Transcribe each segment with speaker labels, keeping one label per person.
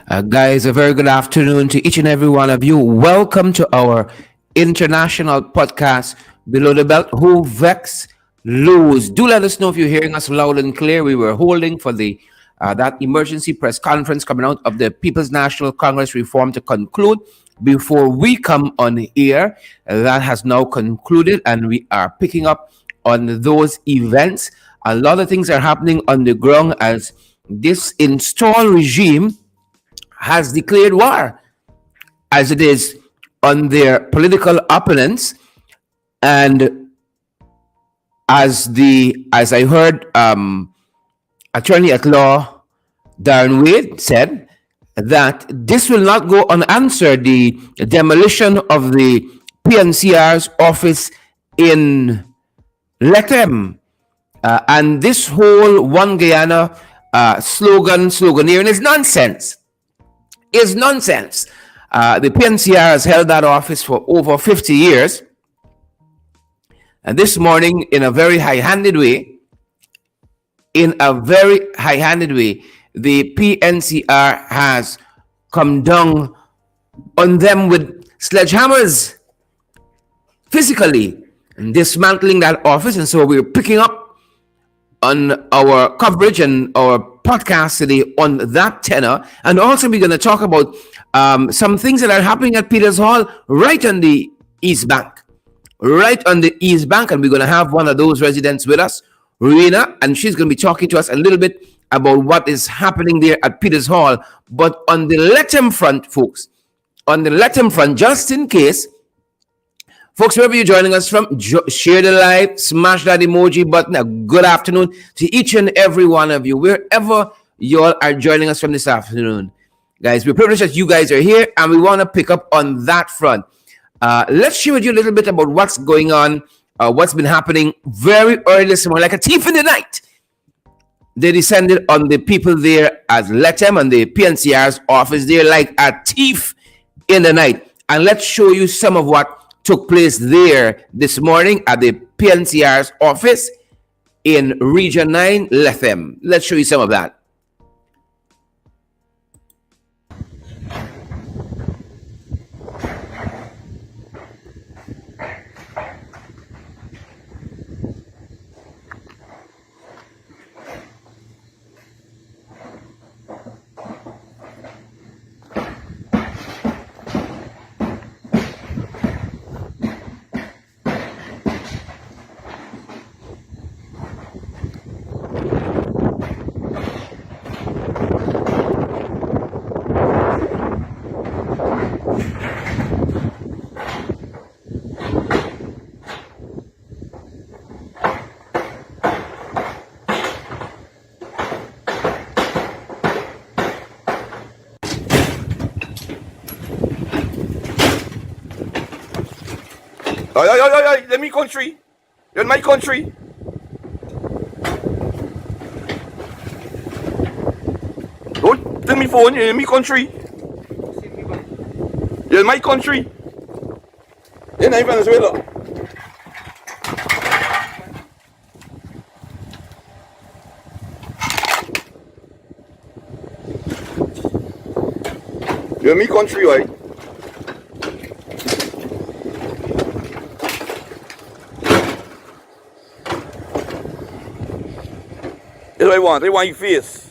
Speaker 1: Guys, a very good afternoon to each and every one of you. Welcome to our international podcast, Below the Belt. Who vex, lose. Do let us know if you're hearing us loud and clear. We were holding for the that emergency press conference coming out of the People's National Congress reform to conclude before we come on air. That has now concluded, and we are picking up on those events. A lot of things are happening on the ground as this install regime has declared war, as it is, on their political opponents. And as I heard attorney at law Darren Wade said that this will not go unanswered. The demolition of the PNCR's office in Lethem, and this whole One Guyana sloganeering is nonsense. Is nonsense. The PNCR has held that office for over 50 years. And this morning, in a very high-handed way, the PNCR has come down on them with sledgehammers, physically, and dismantling that office. And so we're picking up on our coverage and our podcast today on that tenor. And also we're going to talk about some things that are happening at Peters Hall right on the East Bank. Right on the East Bank. And we're going to have one of those residents with us, Rena, and she's going to be talking to us a little bit about what is happening there at Peters Hall. But on the Lethem front, folks, on the Lethem front, just in case, folks, wherever you're joining us from, share the live, smash that emoji button. A good afternoon to each and every one of you, wherever you all are joining us from this afternoon. Guys, we're privileged that you guys are here, and we want to pick up on that front. Let's share with you a little bit about what's going on, what's been happening very early this morning, like a thief in the night. They descended on the people there at Lethem and the PNCR's office there like a thief in the night. And let's show you some of what took place there this morning at the PNCR's office in Region 9, Lethem. Let's show you some of that.
Speaker 2: Ay, let me country. You're in my country. Don't tell me phone, you're in my country. You're in my country. You're not in Venezuela. You're in my country, right? That's what I want. They want your face.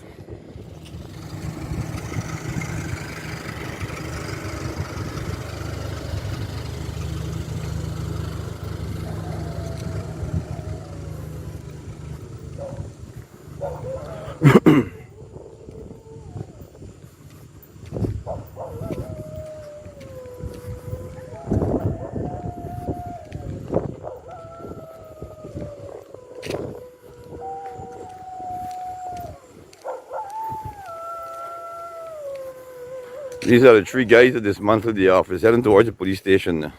Speaker 2: These are the three guys that dismantled the office, heading towards the police station now.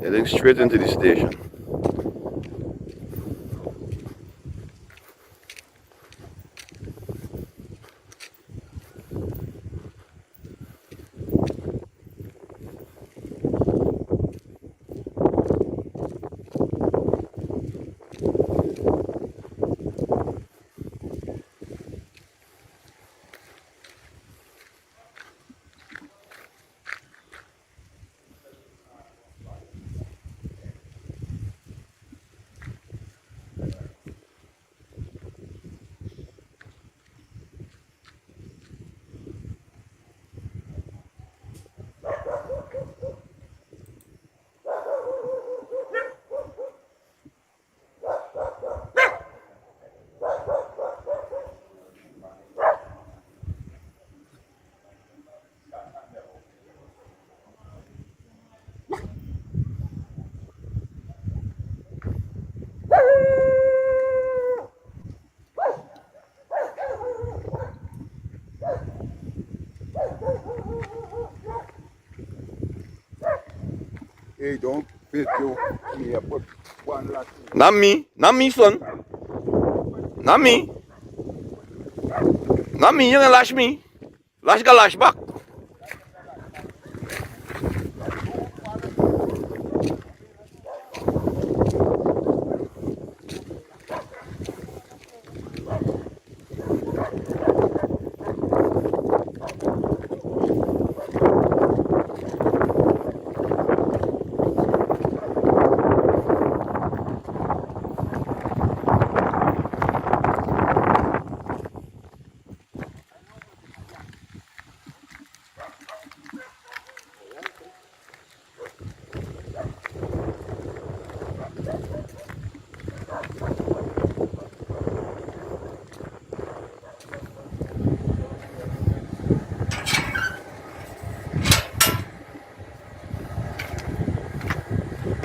Speaker 2: Heading straight into the station.
Speaker 3: Hey, don't fit you. Yeah, put one lot.
Speaker 2: Not me, son. Not me. Not me, you gonna lash me. Lash got lash back.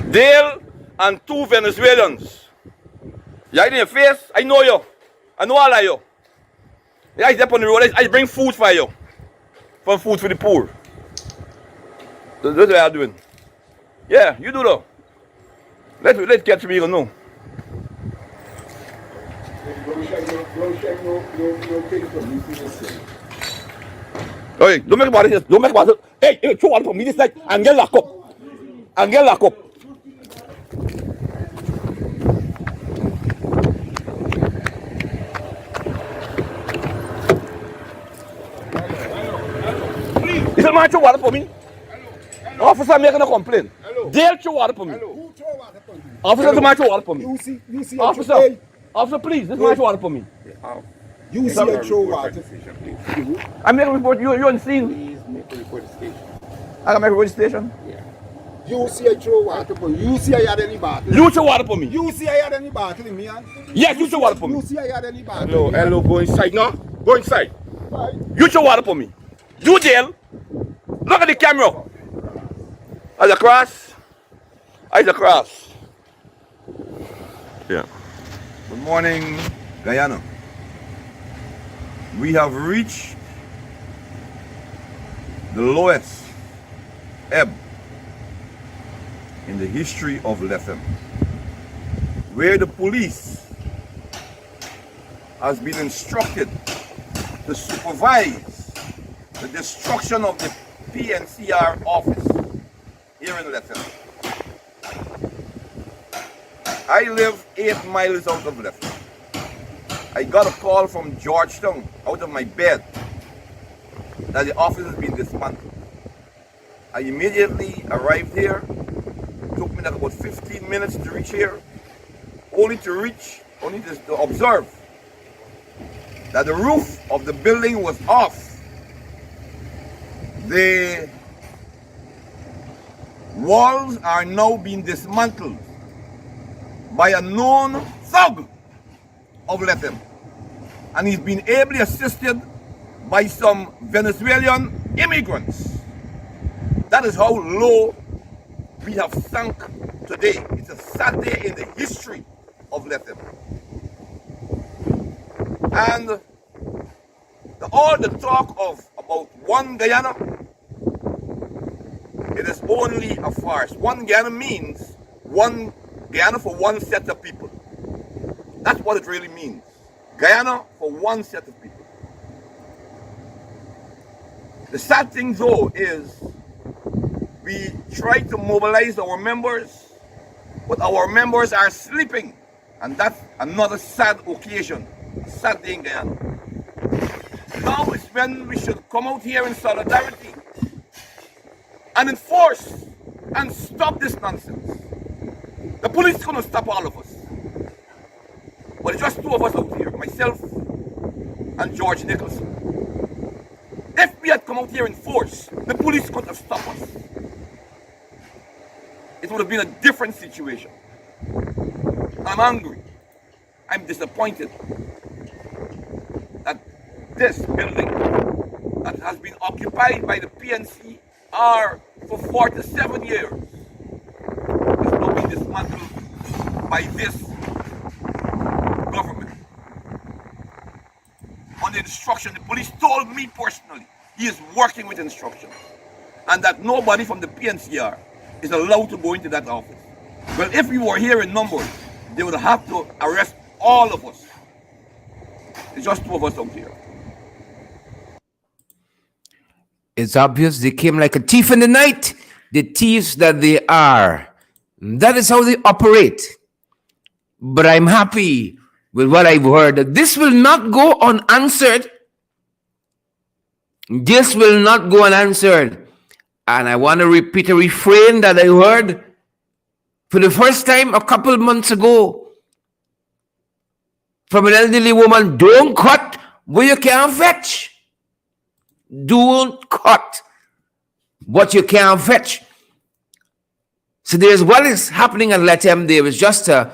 Speaker 2: Dale and two Venezuelans. You hide in your face, I know you. I know all of you. You guys up on the road, I bring food for you. For food for the poor. That's what I'm doing. Yeah, you do though. Let's catch me, you know. Hey, don't make about it. Don't make about it. Hey, throw water for me this night and get locked up. And get locked up. Is it man throw water for me? Officer making a complaint. They'll throw water for me.
Speaker 3: Who throw water for you?
Speaker 2: Officer, this man throw water for me.
Speaker 3: You see
Speaker 2: Officer, officer, please, this man throw water for me.
Speaker 3: You see a throw water.
Speaker 2: I make a report. You on the scene.
Speaker 3: Please make a report to the station.
Speaker 2: I can make a report to the station.
Speaker 3: You see a throw water for you. You see I had any bottle.
Speaker 2: You throw water for me.
Speaker 3: You see I had any bottle in me,
Speaker 2: Yes, you throw water for me.
Speaker 3: You see I had any bottle.
Speaker 2: Hello, hello, go inside now. Go inside.
Speaker 3: Right.
Speaker 2: You throw water for me. You jail. Look at the camera. As a cross. As a cross. Yeah. Good morning, Guyana. We have reached the lowest ebb in the history of Lethem, where the police has been instructed to supervise the destruction of the PNCR office here in Lethem. I live 8 miles out of Lethem. I got a call from Georgetown out of my bed that the office has been dismantled. I immediately arrived here. Took me like about 15 minutes to reach here, only to observe that the roof of the building was off. The walls are now being dismantled by a known thug of Lethem, and he's been ably assisted by some Venezuelan immigrants. That is how low we have sunk today. It's a sad day in the history of Lethem. And all the talk of about one Guyana, it is only a farce. One Guyana means one Guyana for one set of people. That's what it really means. Guyana for one set of people. The sad thing though is we try to mobilize our members, but our members are sleeping. And that's another sad occasion, a sad day in Guyana. Now is when we should come out here in solidarity and enforce and stop this nonsense. The police is going to stop all of us. But it's just two of us out here, myself and George Nicholson. If we had come out here in force, the police couldn't have stopped us. It would have been a different situation. I'm angry. I'm disappointed that this building that has been occupied by the PNCR for 47 years is now being dismantled by this government. On the instruction, the police told me personally he is working with instructions, and that nobody from the PNCR is allowed to go into that office. Well, if we were here in numbers, they would have to arrest all of us. It's just two of us out here.
Speaker 1: It's obvious they came like a thief in the night, the thieves that they are. That is how they operate. But I'm happy with what I've heard. This will not go unanswered. This will not go unanswered. And I want to repeat a refrain that I heard for the first time a couple months ago from an elderly woman. Don't cut where you can't fetch. Don't cut what you can't fetch. So there's what is happening at Lethem. There was just a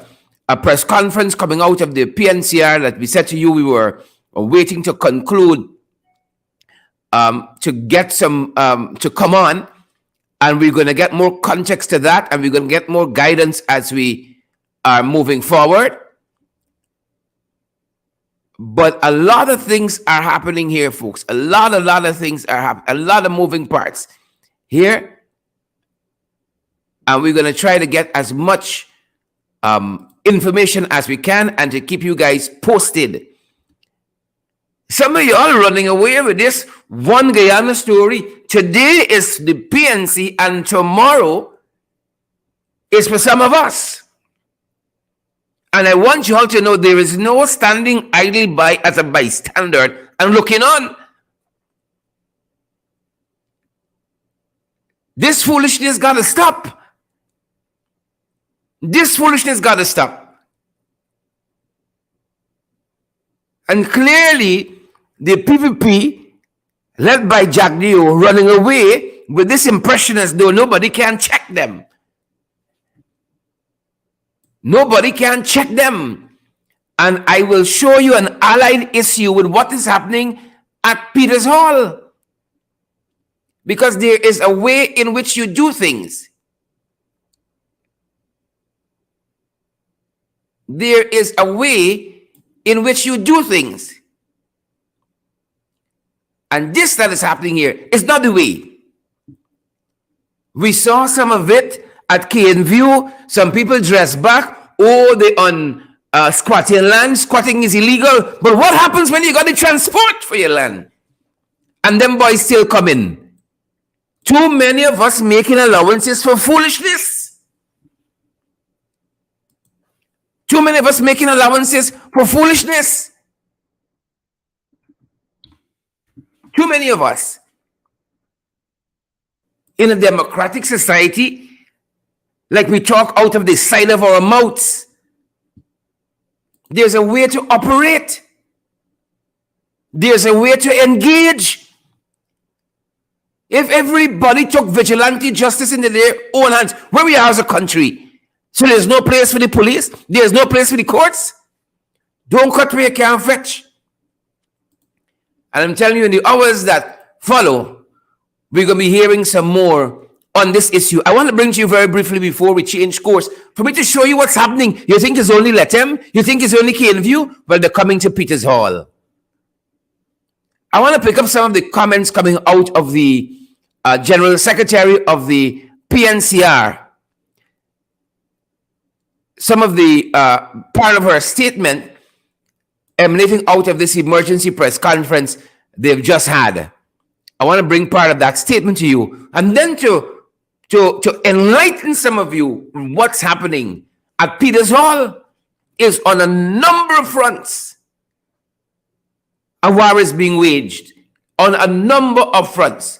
Speaker 1: press conference coming out of the PNCR that we said to you we were waiting to conclude to get some to come on, and we're going to get more context to that, and we're going to get more guidance as we are moving forward. But a lot of things are happening here, folks. A lot of things are happening. A lot of moving parts here. And we're going to try to get as much information as we can and to keep you guys posted. Some of y'all running away with this one Guyana story. Today is the PNC and tomorrow is for some of us. And I want you all to know there is no standing idle by as a bystander and looking on. This foolishness got to stop. This foolishness got to stop. And clearly, the PPP, led by Jack Dio, running away with this impression as though nobody can check them. Nobody can check them. And I will show you an allied issue with what is happening at Peters Hall. Because there is a way in which you do things. There is a way in which you do things. And this that is happening here is not the way. We saw some of it at KNView. Some people dress back. Oh, they on squatting land. Squatting is illegal. But what happens when you got to transport for your land? And them boys still come in. Too many of us making allowances for foolishness. Too many of us making allowances for foolishness. Too many of us. In a democratic society, like we talk out of the side of our mouths, there's a way to operate. There's a way to engage. If everybody took vigilante justice into their own hands, where we are as a country, so there's no place for the police, there's no place for the courts, don't cut where you can't fetch. And I'm telling you, in the hours that follow, we're going to be hearing some more on this issue. I want to bring to you very briefly before we change course, for me to show you what's happening. You think it's only Lethem? You think it's only KNView? Well, they're coming to Peters Hall. I want to pick up some of the comments coming out of the General Secretary of the PNCR. Some of the part of her statement emanating out of this emergency press conference they've just had. I want to bring part of that statement to you, and then to enlighten some of you what's happening at Peters Hall is on a number of fronts. A war is being waged on a number of fronts.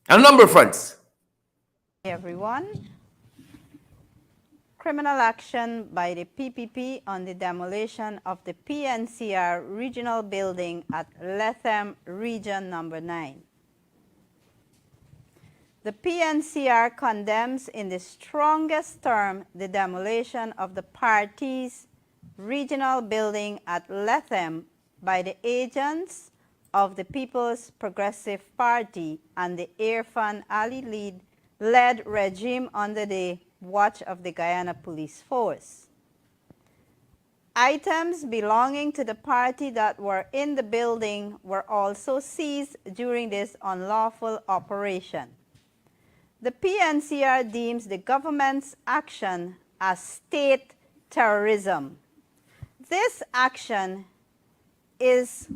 Speaker 1: A number of fronts.
Speaker 4: Hey everyone. Criminal action by the PPP on the demolition of the PNCR regional building at Lethem Region Number 9. The PNCR condemns in the strongest term the demolition of the party's regional building at Lethem by the agents of the People's Progressive Party and the Irfan Ali led regime under the watch of the Guyana Police Force. items belonging to the party that were in the building were also seized during this unlawful operation. The PNCR deems the government's action as state terrorism. This action is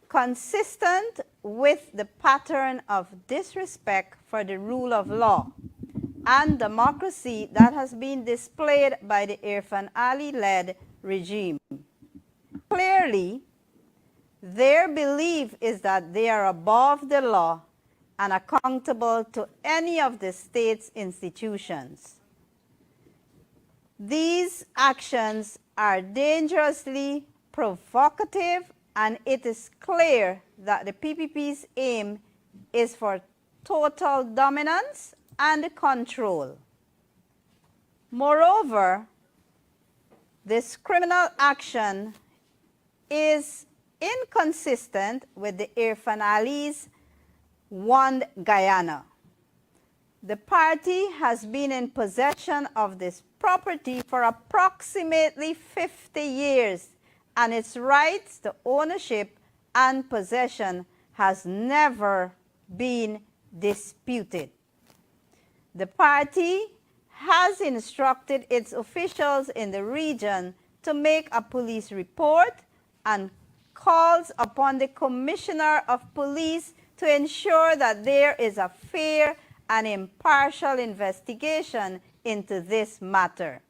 Speaker 4: consistent with the pattern of disrespect for the rule of law and democracy that has been displayed by the Irfan Ali-led regime. Clearly, their belief is that they are above the law and accountable to any of the state's institutions. These actions are dangerously provocative, and it is clear that the PPP's aim is for total dominance and control. Moreover, this criminal action is inconsistent with the Irfan Ali's One Guyana. The party has been in possession of this property for approximately 50 years, and its rights to ownership and possession has never been disputed. The party has instructed its officials in the region to make a police report and calls upon the Commissioner of Police to ensure that there is a fair and impartial investigation into this matter.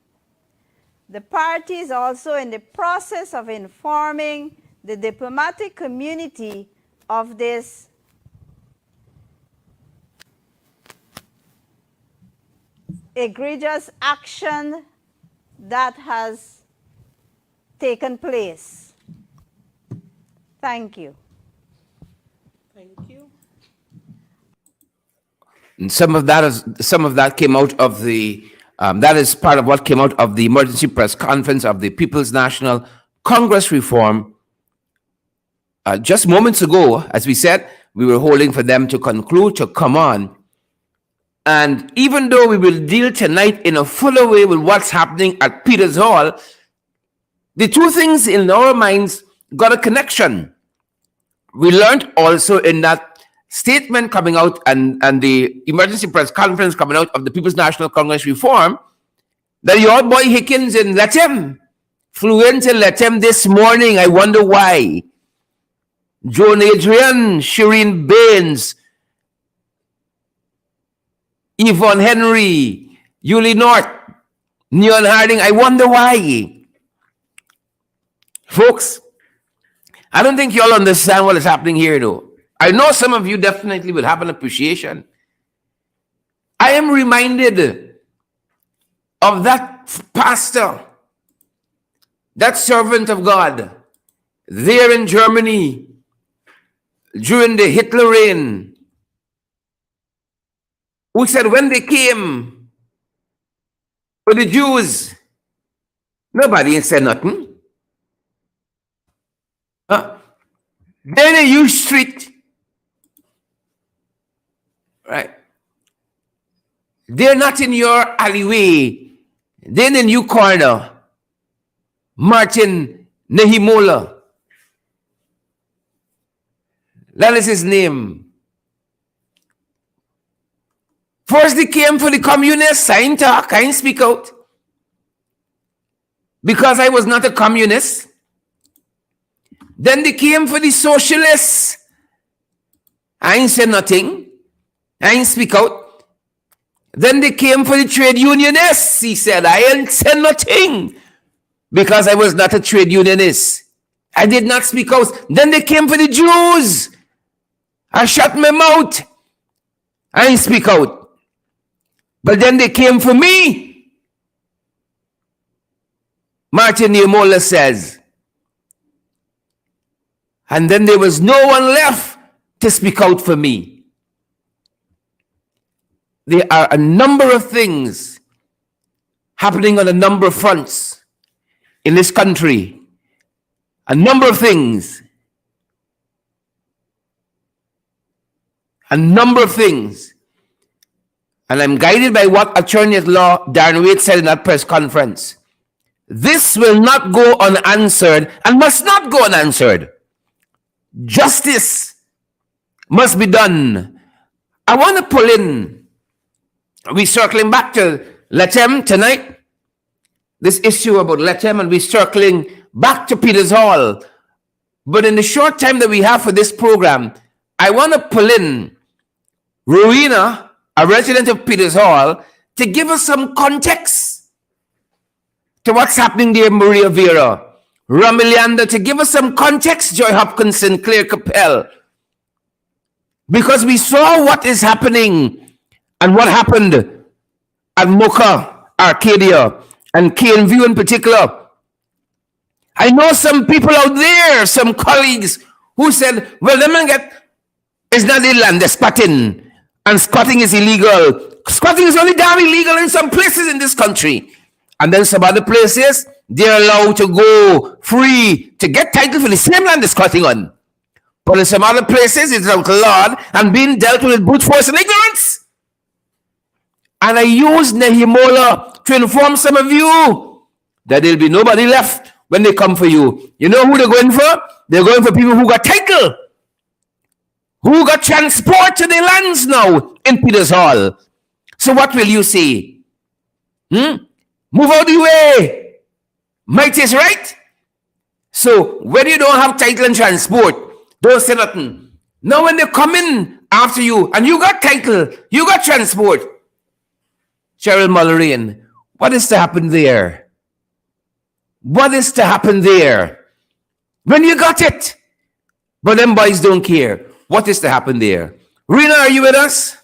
Speaker 4: The party is also in the process of informing the diplomatic community of this egregious action that has taken place. Thank you.
Speaker 5: Thank you.
Speaker 1: And some of that came out of the that is part of what came out of the emergency press conference of the People's National Congress reform. Just moments ago, as we said, we were holding for them to conclude, to come on. And even though we will deal tonight in a fuller way with what's happening at Peters Hall, the two things in our minds got a connection. We learned also in that statement coming out and the emergency press conference coming out of the People's National Congress reform that your boy Hickins in Latem flew into Latem this morning. I wonder why. Joan Adrian, Shireen Baines, Yvonne Henry, Yulie North, Neon Harding. I wonder why. Folks, I don't think you all understand what is happening here, though. I know some of you definitely will have an appreciation. I am reminded of that pastor, that servant of God, there in Germany during the Hitler reign, who said when they came for the Jews, nobody said nothing. Then in U Street, right? They're not in your alleyway. They're in your corner. Martin Nehimola. That is his name. First they came for the communists. I ain't talk, I ain't speak out. Because I was not a communist. Then they came for the socialists. I ain't said nothing. I ain't speak out. Then they came for the trade unionists. He said, I ain't said nothing. Because I was not a trade unionist. I did not speak out. Then they came for the Jews. I shut my mouth. I ain't speak out. But then they came for me. Martin Niemöller says. And then there was no one left to speak out for me. There are a number of things happening on a number of fronts in this country. A number of things. A number of things. And I'm guided by what Attorney at Law Darren Waite said in that press conference. this will not go unanswered and must not go unanswered. Justice must be done. I want to pull in, we're circling back to Lethem tonight, this issue about Lethem, and we're circling back to Peters Hall. But in the short time that we have for this program, I want to pull in Rowena, a resident of Peters Hall, to give us some context to what's happening there in Maria Vera. Ramilianda, to give us some context, Joy Hopkinson, Claire Capel. Because we saw what is happening and what happened at Mocha, Arcadia, and KNView in particular. I know some people out there, some colleagues, who said, well, the man it's not illegal, they're squatting. And squatting is illegal. Squatting is only damn illegal in some places in this country. And then some other places, they're allowed to go free to get title for the same land they're squatting on. But in some other places, it's outlawed and being dealt with brute force and ignorance. And I used Nehimola to inform some of you that there'll be nobody left when they come for you. You know who they're going for? They're going for people who got title, who got transport to their lands now in Peters Hall. So what will you say? Move out of the way. Might is right. So when you don't have title and transport, don't say nothing. Now when they come in after you and you got title, you got transport, Cheryl Mullerian, what is to happen there? What is to happen there? When you got it, but them boys don't care. What is to happen there? Rena, are you with us?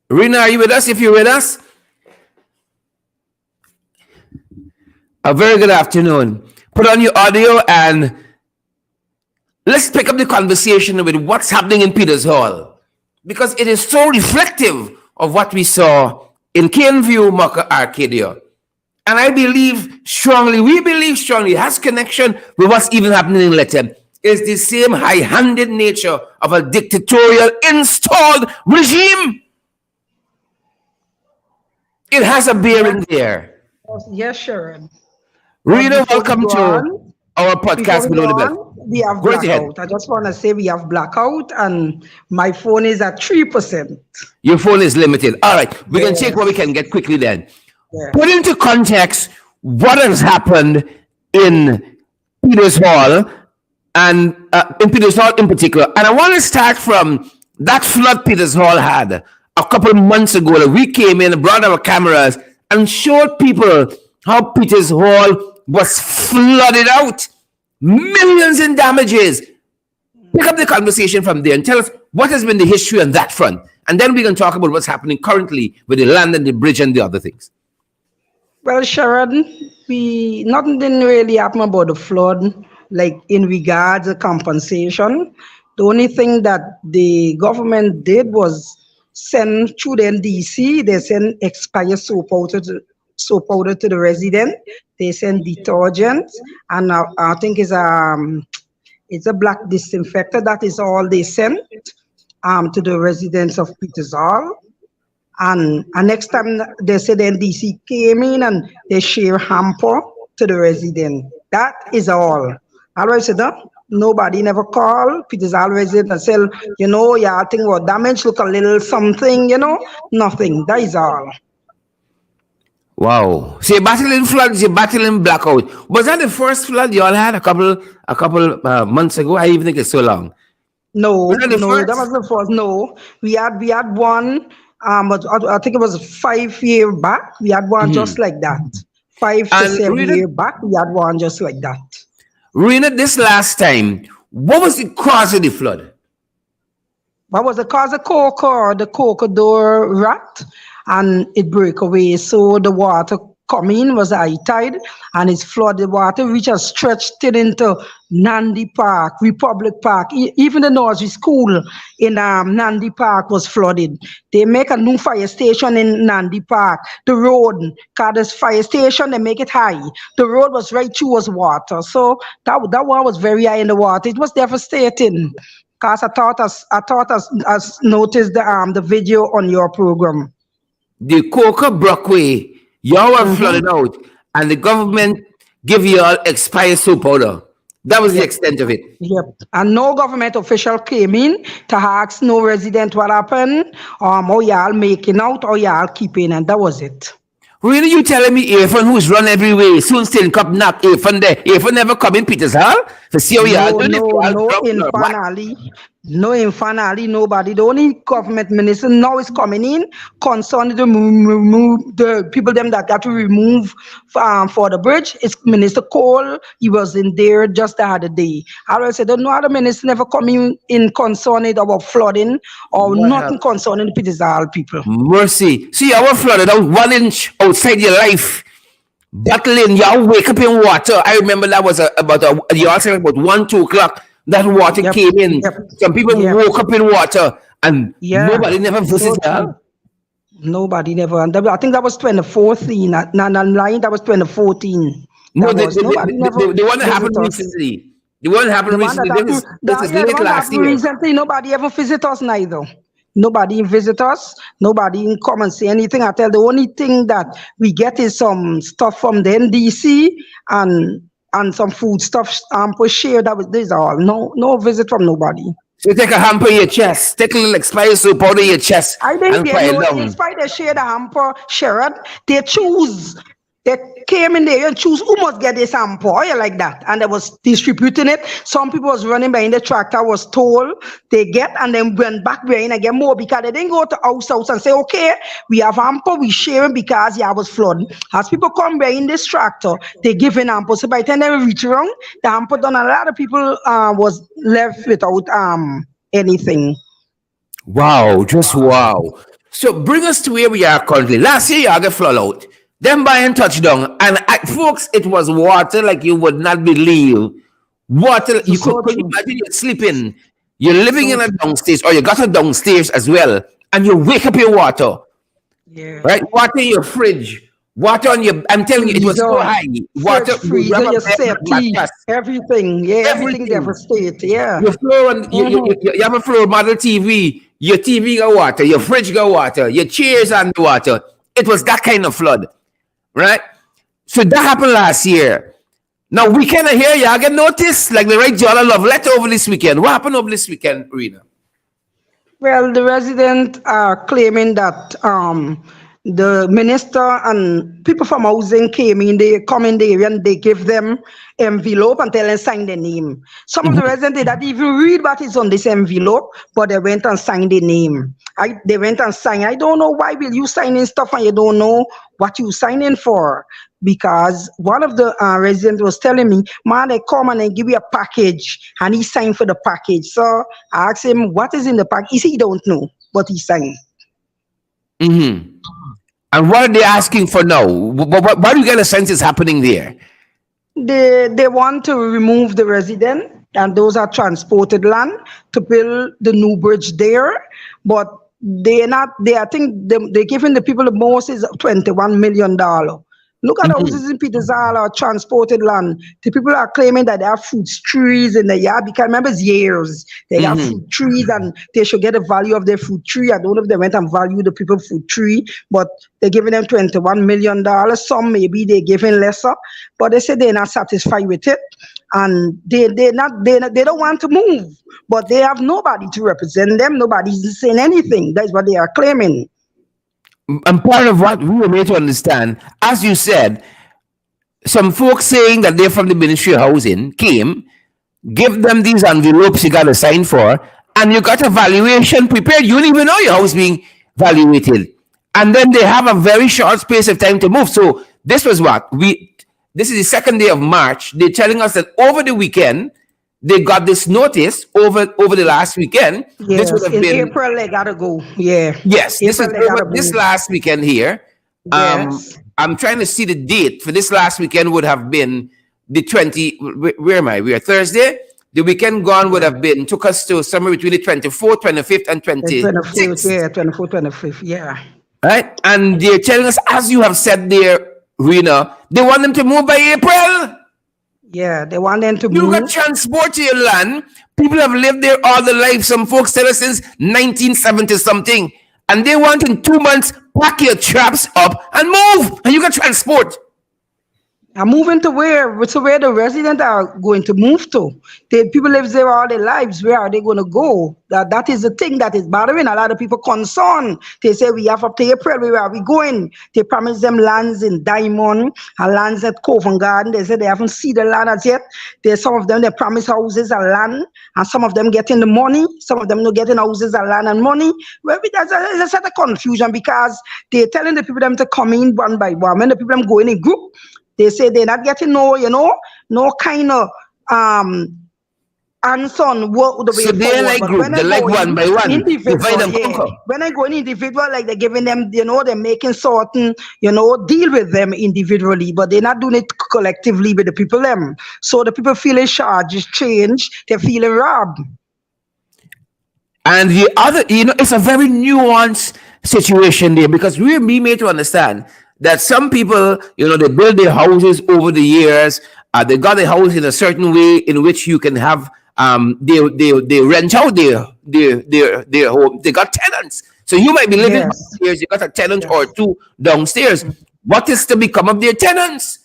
Speaker 1: Rena, are you with us? If you're with us, a very good afternoon. Put on your audio and let's pick up the conversation with what's happening in Peters Hall, because it is so reflective of what we saw in KNView, Mocha, Arcadia. And I believe strongly, we believe strongly, it has connection with what's even happening in Lethem. It's the same high-handed nature of a dictatorial installed regime. It has a bearing there.
Speaker 6: Yes, Sharon.
Speaker 1: Rita, welcome to our podcast Below the Belt.
Speaker 6: We have blackout. I just want to say we have blackout and my phone is at 3%.
Speaker 1: Your phone is limited. All right, we can take what we can get quickly then.
Speaker 6: Yes.
Speaker 1: Put into context what has happened in Peters Hall and in Peters Hall in particular. And I want to start from that flood Peters Hall had a couple of months ago. That we came in and brought our cameras and showed people how Peters Hall was flooded out. Millions in damages. Pick up the conversation from there and tell us what has been the history on that front. And then we can talk about what's happening currently with the land and the bridge and the other things.
Speaker 6: Well, Sharon, nothing didn't really happen about the flood, like in regards to compensation. The only thing that the government did was send through the NDC, they send expired soap powder to the resident. They send detergent, and I think it's a black disinfector. That is all they sent to the residents of Peters Hall. And next time they said the NDC came in and they share hamper to the resident. That is all. Otherwise, nobody never called Peters Hall resident and said, I think what damage look a little something, nothing. That is all.
Speaker 1: Wow. So you're battling floods, you're battling blackout. Was that the first flood you all had a couple months ago? I even think it's so long.
Speaker 6: No, that was the first. No, we had one. But I think it was 5 years back. We had one just like that. 5 to 7 years back, we had one just like that.
Speaker 1: Rena, this last time, what was the cause of the flood?
Speaker 6: What was the cause of the coca door rat, and it broke away. So the water coming was high tide, and it's flooded water, which has stretched it into Nandi Park, Republic Park. Even the nursery school in Nandi Park was flooded. They make a new fire station in Nandi Park. The road, because this fire station, they make it high. The road was right through was water. So that one was very high in the water. It was devastating. Because I thought us noticed the video on your program.
Speaker 1: The coca broke away Y'all were flooded out, and the government give you all expired soap powder. That was the extent of it.
Speaker 6: Yep. And no government official came in to ask no resident what happened, or y'all making out, or y'all keeping, and that was it.
Speaker 1: Really, you telling me Irfan, who's run everywhere, soon still come knock Irfan there? Irfan never come in Peter's Hall to see how y'all doing it?
Speaker 6: No, infernally, nobody. The only government minister now is coming in, concerned to remove the people them that got to remove for the bridge. It's Minister Cole. He was in there just the other day. I always said, no other minister never coming in concerned about flooding or nothing concerning the Peter's Hall people.
Speaker 1: Mercy. See, y'all were flooded out 1 inch outside your life. Battling, y'all wake up in water. I remember that was y'all said about 1, 2 o'clock. That water came in. Some people woke up in water, and nobody never visited her.
Speaker 6: Nobody never. And I think that was 2014. I'm lying. That was 2014.
Speaker 1: No, the one that happened recently. The one that happened recently. This is late last year.
Speaker 6: Recently, nobody ever visit us neither. Nobody visit us. Nobody come and say anything. I tell the only thing that we get is some stuff from the NDC and some food stuff for share. This is all. No visit from nobody.
Speaker 1: So you take a hamper in your chest, take a little expired soap powder in your chest.
Speaker 6: I didn't get no expired share the hamper, Sherrod. They choose. They came in there and choose who must get this hamper, like that. And they was distributing it. Some people was running behind the tractor, was told they get, and then went back behind and get more because they didn't go to house and say, okay, we have hamper, we sharing because was flooding. As people come behind this tractor, they give an hamper. So by the time they reach around, the hamper done, a lot of people was left without anything.
Speaker 1: Wow, just wow. So bring us to where we are currently. Last year, y'all get flooded out. Then buying touchdown, and folks, it was water like you would not believe. Water, you could imagine you're sleeping, you're living in a downstairs, or you got a downstairs as well, and you wake up in water.
Speaker 6: Yeah.
Speaker 1: Right? Water in your fridge, water on your, I'm telling you, it was so high. Water,
Speaker 6: freezer, your safety, everything. Yeah, everything devastated. Yeah.
Speaker 1: Your floor, you have a floor model TV, your TV got water, your fridge got water, your chairs underwater. It was that kind of flood. Right? So that happened last year. Now, weekend here, y'all get noticed, like the right Jolly Love letter over this weekend. What happened over this weekend, Rena?
Speaker 6: Well, the residents are claiming that the minister and people from housing came in, they come in the area and they give them envelope and tell them sign their name. Some of the residents did not even read what is on this envelope, but they went and signed their name. They went and signed. I don't know why will you sign in stuff and you don't know what you signing for. Because one of the residents was telling me, man, they come and they give you a package and he signed for the package. So I asked him, what is in the package? He said he don't know, but he signed.
Speaker 1: Mm-hmm. And what are they asking for now? What do you get a sense is happening there?
Speaker 6: They want to remove the resident, and those are transported land to build the new bridge there. But I think they're giving the people the most is $21 million. Look at houses in Peter's Hall or transported land. The people are claiming that they have fruit trees in the yard because remember it's years. They have fruit trees and they should get the value of their fruit tree. I don't know if they went and value the people's fruit tree, but they're giving them $21 million. Some maybe they're giving lesser, but they say they're not satisfied with it. And they don't want to move, but they have nobody to represent them. Nobody's saying anything. That's what they are claiming.
Speaker 1: And part of what we were made to understand, as you said, some folks saying that they're from the Ministry of Housing came, give them these envelopes you got to sign for, and you got a valuation prepared. You don't even know your house being valuated. And then they have a very short space of time to move. So this was what? This is the second day of March. They're telling us that over the weekend, they got this notice over the last weekend.
Speaker 6: Yes,
Speaker 1: this would have
Speaker 6: in
Speaker 1: been
Speaker 6: April they gotta go. Yeah.
Speaker 1: Yes, this is over this last weekend here.
Speaker 6: Yes.
Speaker 1: I'm trying to see the date for this last weekend would have been the 20. Where am I? We are Thursday. The weekend gone would have been took us to somewhere between the 24th, 25th, and 26th.
Speaker 6: Yeah, 24th, 25th. Yeah.
Speaker 1: Right, and they're telling us, as you have said there, Rena, they want them to move by April.
Speaker 6: Yeah, they want them to
Speaker 1: You
Speaker 6: move.
Speaker 1: got transport to your land. People have lived there all their life. Some folks tell us since 1970 something. And they want in 2 months, pack your traps up and move, and you can transport.
Speaker 6: I'm moving to where the residents are going to move to. The people live there all their lives. Where are they going to go? That is the thing that is bothering a lot of people concerned. They say we have up to April. Where are we going? They promise them lands in Diamond and lands at Covent Garden. They say they haven't seen the land as yet. There's some of them they promise houses and land, and some of them getting the money. Some of them not getting houses and land and money. Well, there's a set of confusion because they're telling the people them to come in one by one. When the people them going in group, they say they're not getting no kind of answer on what the way
Speaker 1: So they're
Speaker 6: forward.
Speaker 1: like
Speaker 6: But
Speaker 1: group,
Speaker 6: when I
Speaker 1: they're like
Speaker 6: go
Speaker 1: one by one,
Speaker 6: individual,
Speaker 1: divide and conquer.
Speaker 6: when I go in individual, like they're giving them, they're making certain, deal with them individually, but they're not doing it collectively with the people them. So the people feeling charges change, they're feeling robbed.
Speaker 1: And the other, it's a very nuanced situation there because we made to understand that some people, they build their houses over the years. They got a house in a certain way in which you can have, they rent out their home. They got tenants. So you might be living upstairs, you got a tenant or two downstairs. What is to become of their tenants?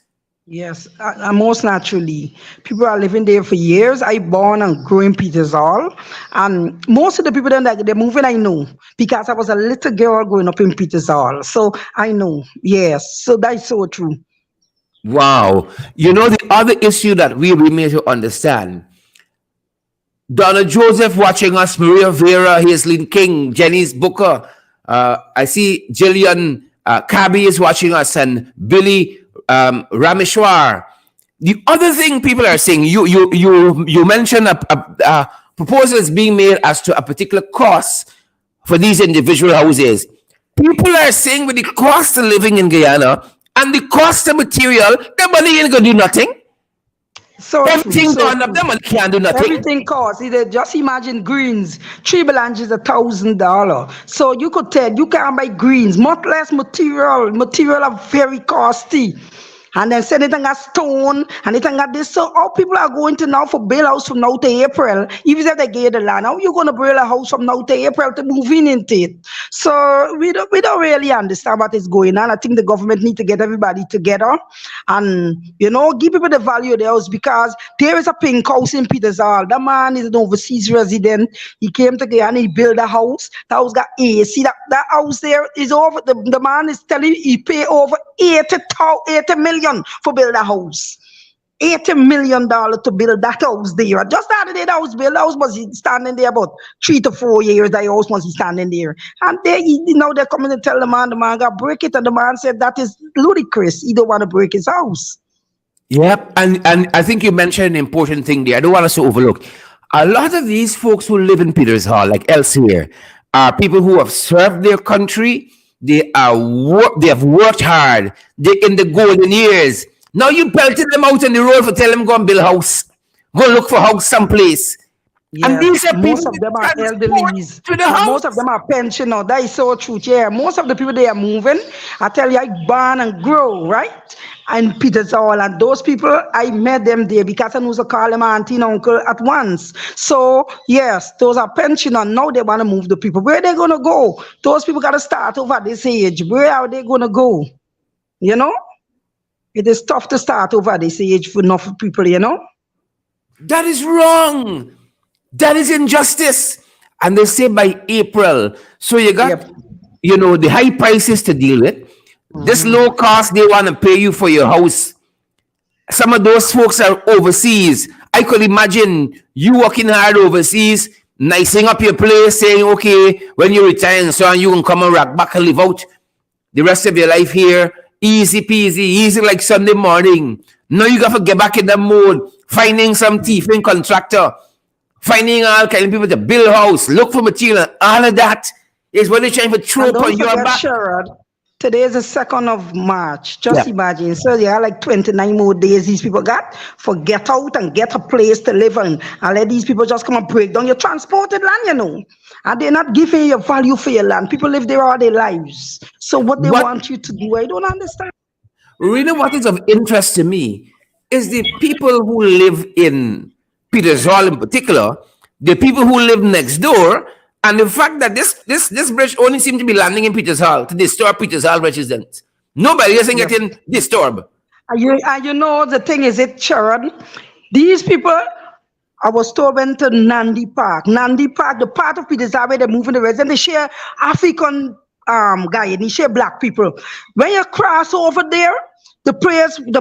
Speaker 6: Yes, most naturally. People are living there for years. I born and grew in Peters Hall. And most of the people that they're moving, I know, because I was a little girl growing up in Peters Hall. So I know, yes. So that's so true.
Speaker 1: Wow. The other issue that we made to understand, Donna Joseph watching us, Maria Vera, Hazelyn King, Janice Booker. I see Jillian Kabi is watching us, and Billy Rameshwar. The other thing people are saying, you mentioned a proposal is being made as to a particular cost for these individual houses. People are saying with the cost of living in Guyana and the cost of material, the money ain't gonna do nothing.
Speaker 6: So
Speaker 1: Everything
Speaker 6: true, so
Speaker 1: gone up, the
Speaker 6: true.
Speaker 1: money can't do nothing.
Speaker 6: Everything costs. Just imagine greens. 3 belange is $1,000. So you can buy greens, much less material. Material are very costly. And then said it and got stone and it and got this. So all people are going to now for build house from now to April. Even if they get the land, how you gonna build a house from now to April to move in into it? So we don't really understand what is going on. I think the government need to get everybody together and give people the value of the house, because there is a pink house in Peters Hall. The man is an overseas resident. He came to Guyana, he built a house. That house got AC. That house there is over. The man is telling you he pay over 80 million for build a house. $80 million to build that house there. Just the other day, that was built. The house was standing there about 3 to 4 years. That house was standing there. And they're coming to tell the man got break it. And the man said that is ludicrous. He don't want to break his house.
Speaker 1: Yep. And I think you mentioned an important thing there. I don't want us to overlook. A lot of these folks who live in Peters Hall, like elsewhere, are people who have served their country. They have worked hard. They're in the golden years. Now you pelted them out on the road for tell them go and build a house. Go look for a house someplace.
Speaker 6: Yeah.
Speaker 1: And these are
Speaker 6: most
Speaker 1: people
Speaker 6: of them are
Speaker 1: transport
Speaker 6: elderlies.
Speaker 1: to the house.
Speaker 6: Most of them are pensioners. That is so true. Yeah. Most of the people they are moving, I tell you, I born and grow, right? And Peters Hall, and those people, I met them there because I used to call them auntie and uncle at once. So yes, those are pensioners. Now they want to move the people. Where are they gonna go? Those people gotta start over at this age. Where are they gonna go? It is tough to start over at this age for enough people,
Speaker 1: That is wrong. That is injustice. And they say by April. So you got, the high prices to deal with. This low cost, they want to pay you for your house. Some of those folks are overseas. I could imagine you working hard overseas, nicing up your place, saying, okay, when you retire and so on, you can come and rock back and live out the rest of your life here. Easy peasy, easy like Sunday morning. Now you got to get back in the mode, finding some thieving contractor, finding all kind of people to build house, look for material, all of that is what they're trying to throw upon your back.
Speaker 6: Sherrod, today is the 2nd of March. Just imagine. So there are like 29 more days these people got for get out and get a place to live in. And let these people just come and break down your transported land, And they're not giving you value for your land. People live there all their lives. So what they want you to do, I don't understand.
Speaker 1: Really, what is of interest to me is the people who live in Peters Hall in particular, the people who live next door, And the fact that this bridge only seemed to be landing in Peters Hall to disturb Peters Hall residents. Nobody isn't getting disturbed.
Speaker 6: And you know, the thing is, Sharon, these people, I was told, went to Nandi Park. Nandi Park, the part of Peters Hall where they're moving the residents, they share African guy, and they share black people. When you cross over there, the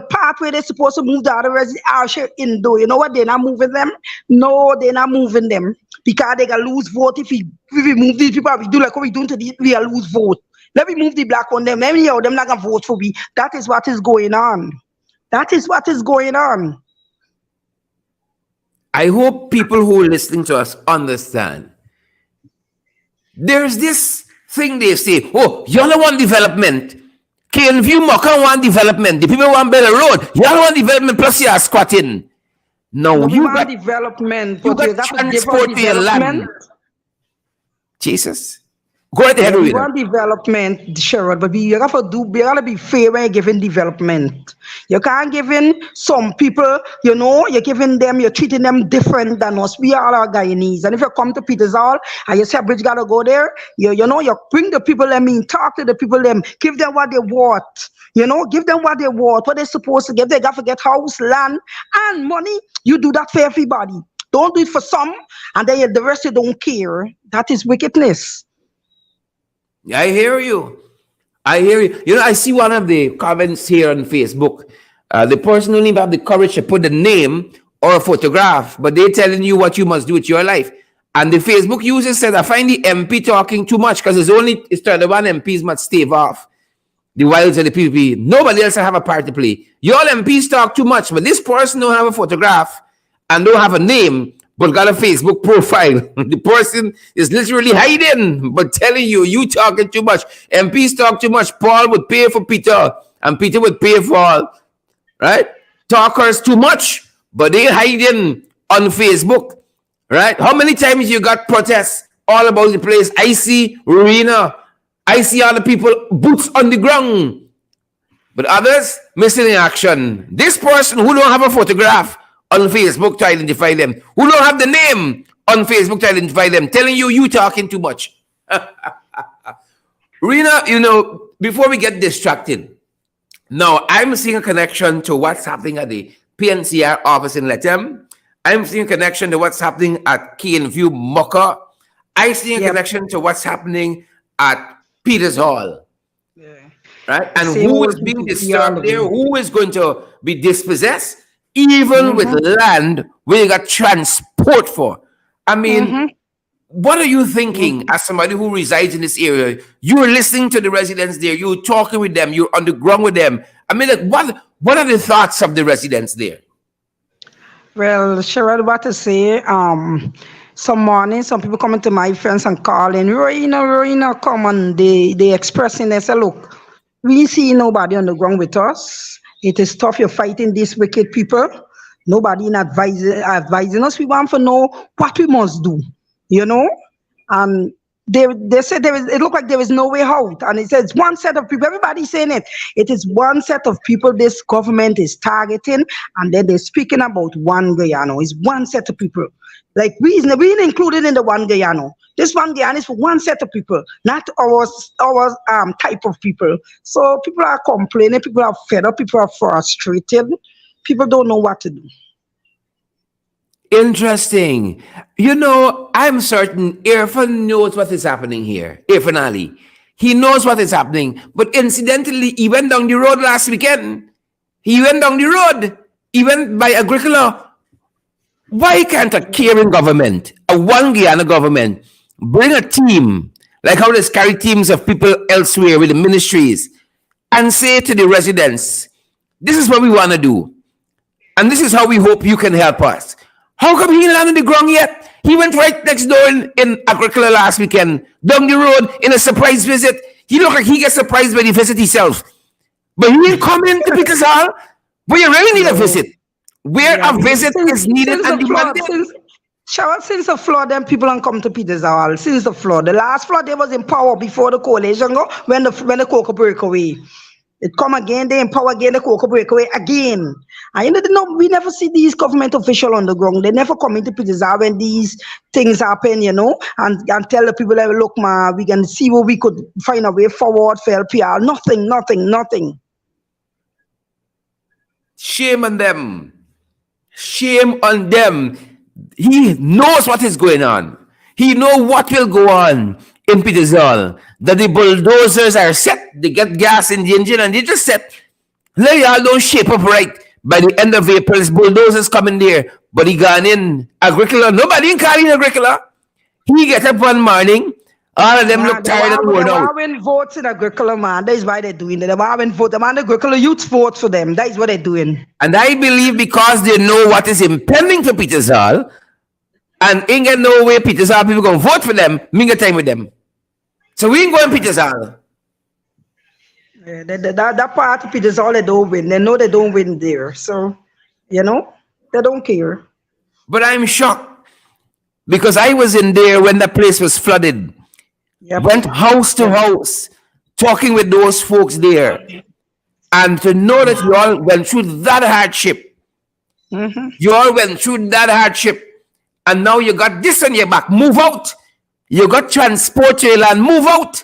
Speaker 6: part where they're supposed to move the other residents are share Indo. You know what? They're not moving them. No, they're not moving them because they gonna lose vote if we move these people. We do like what we doing to these, we gonna lose vote. Let me move the black on them. Let me hear them not gonna vote for me. That is what is going on. That is what is going on.
Speaker 1: I hope people who are listening to us understand. There's this thing they say, oh, y'all don't want development. View Mocha want development. The people want better road. Y'all want development plus you are squatting. No, you
Speaker 6: want
Speaker 1: got
Speaker 6: development.
Speaker 1: You got transport to your land. Jesus. Go right ahead,
Speaker 6: we want development, Sherrod, but you gotta be fair when you're giving development. You can't give in some people, you know, you're treating them different than us. We are our Guyanese. And if you come to Peters Hall and you say bridge gotta go there, you bring the people talk to the people give them what they want. You know, give them what they want, what they're supposed to give. They gotta get house, land, and money. You do that for everybody. Don't do it for some, and then the rest you don't care. That is wickedness.
Speaker 1: I hear you. You know, I see one of the comments here on Facebook. The person don't even have the courage to put the name or a photograph, but they're telling you what you must do with your life. And the Facebook user said, I find the MP talking too much because it's 31 MPs must stave off the wilds of the PPP. Nobody else have a part to play. Your MPs talk too much, but this person don't have a photograph and don't have a name, but got a Facebook profile. The person is literally hiding, but telling you talking too much. MPs talk too much. Paul would pay for Peter, and Peter would pay for Paul. Right? Talkers too much, but they hiding on Facebook. Right? How many times you got protests all about the place? I see Rowena. I see other people, boots on the ground. But others, missing in action. This person who don't have a photograph on Facebook to identify them, who don't have the name on Facebook to identify them, telling you talking too much. Rena, you know, before we get distracted, now I'm seeing a connection to what's happening at the PNCR office in Lethem. I'm seeing a connection to what's happening at View Mocha. I see a connection to what's happening at Peters Hall. Yeah. Right? And who is being disturbed there? Who is going to be dispossessed? Even with land where you got transport for. I mean, what are you thinking as somebody who resides in this area? You're listening to the residents there. You're talking with them. You're on the ground with them. I mean, like, what are the thoughts of the residents there?
Speaker 6: Well, Sherrod, what to say? Some morning, some people coming to my friends and calling, Rowena, come on. They expressing, they say, look, we see nobody on the ground with us. It is tough. You're fighting these wicked people. Nobody advising us. We want to know what we must do, you know. And they said it looked like there is no way out. And it says one set of people. Everybody's saying it. It is one set of people this government is targeting, and then they're speaking about one Guyana. It's one set of people. Like we ain't included in the one Guyana. This one Guyana is for one set of people, not our type of people. So people are complaining, people are fed up, people are frustrated, people don't know what to do.
Speaker 1: Interesting. You know, I'm certain Irfan knows what is happening here. Irfan Ali. He knows what is happening. But incidentally, he went down the road last weekend. He went by Agricola. Why can't a caring government, a one Guyana government, bring a team, like how there's carry teams of people elsewhere with the ministries, and say to the residents, this is what we want to do, and this is how we hope you can help us. How come he landed on the ground yet? He went right next door in Agricola last weekend, down the road in a surprise visit. He looked like he gets surprised by the visit himself. But he didn't come in to Peters Hall, but you really need a visit. Where a visit is needed and demanded.
Speaker 6: Since the flood, then people don't come to Peters Hall. Since the flood, the last flood, they was in power before the coalition go when the cocoa break away. It come again, they empower again, the cocoa breakaway again. And you know, we never see these government officials on the ground. They never come into Peters when these things happen, you know, and tell the people that, look, ma, we can see what we could find a way forward for LPR. Nothing, nothing, nothing.
Speaker 1: Shame on them. Shame on them. He knows what is going on. He knows what will go on in Peters Hall. That the bulldozers are set. They get gas in the engine and they just set. Let y'all don't shape up right. By the end of April, bulldozers coming there. But he gone in Agricola. Nobody in calling Agricola. He get up one morning. All of them look tired and worn out.
Speaker 6: They want votes in Agricola, man. That is why they're doing it. They want vote. The man Agricola youth vote for them. That is what they're doing.
Speaker 1: And I believe because they know what is impending to Peters Hall, and ain't get no way Peters Hall people gonna vote for them, me get time with them. So we ain't going Peters Hall.
Speaker 6: Yeah, that part of Peters Hall, they don't win. They know they don't win there. So, you know, they don't care.
Speaker 1: But I'm shocked because I was in there when the place was flooded.
Speaker 6: Yep.
Speaker 1: Went house to house, talking with those folks there. And to know that you all went through that hardship. You all went through that hardship. And now you got this on your back. Move out. You got transport to your land. Move out.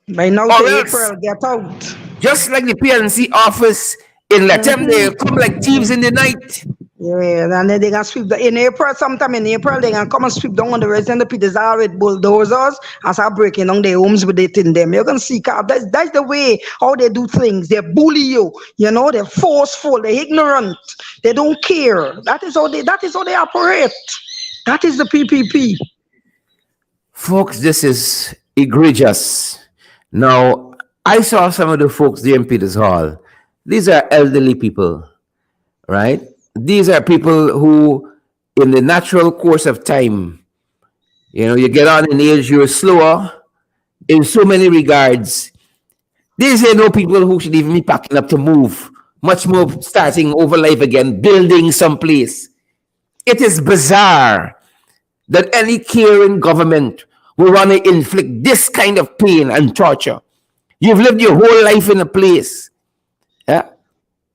Speaker 6: By now, April, get out.
Speaker 1: Just like the PNC office in Latam, they come like thieves in the night.
Speaker 6: Yeah, and then they can sweep in April, sometime in April, they can come and sweep down on the resident of Peters Hall with bulldozers and start breaking down their homes with it in them. You can see, that's the way how they do things. They bully you, you know, they're forceful, they're ignorant, they don't care. That is how they operate. That is the PPP.
Speaker 1: Folks, this is egregious. Now, I saw some of the folks there in Peters Hall. These are elderly people, right? These are people who, in the natural course of time, you know, you get on in age, you're slower in so many regards. These are no people who should even be packing up to move, much more starting over life again, building someplace. It is bizarre that any caring government will want to inflict this kind of pain and torture. You've lived your whole life in a place. Yeah?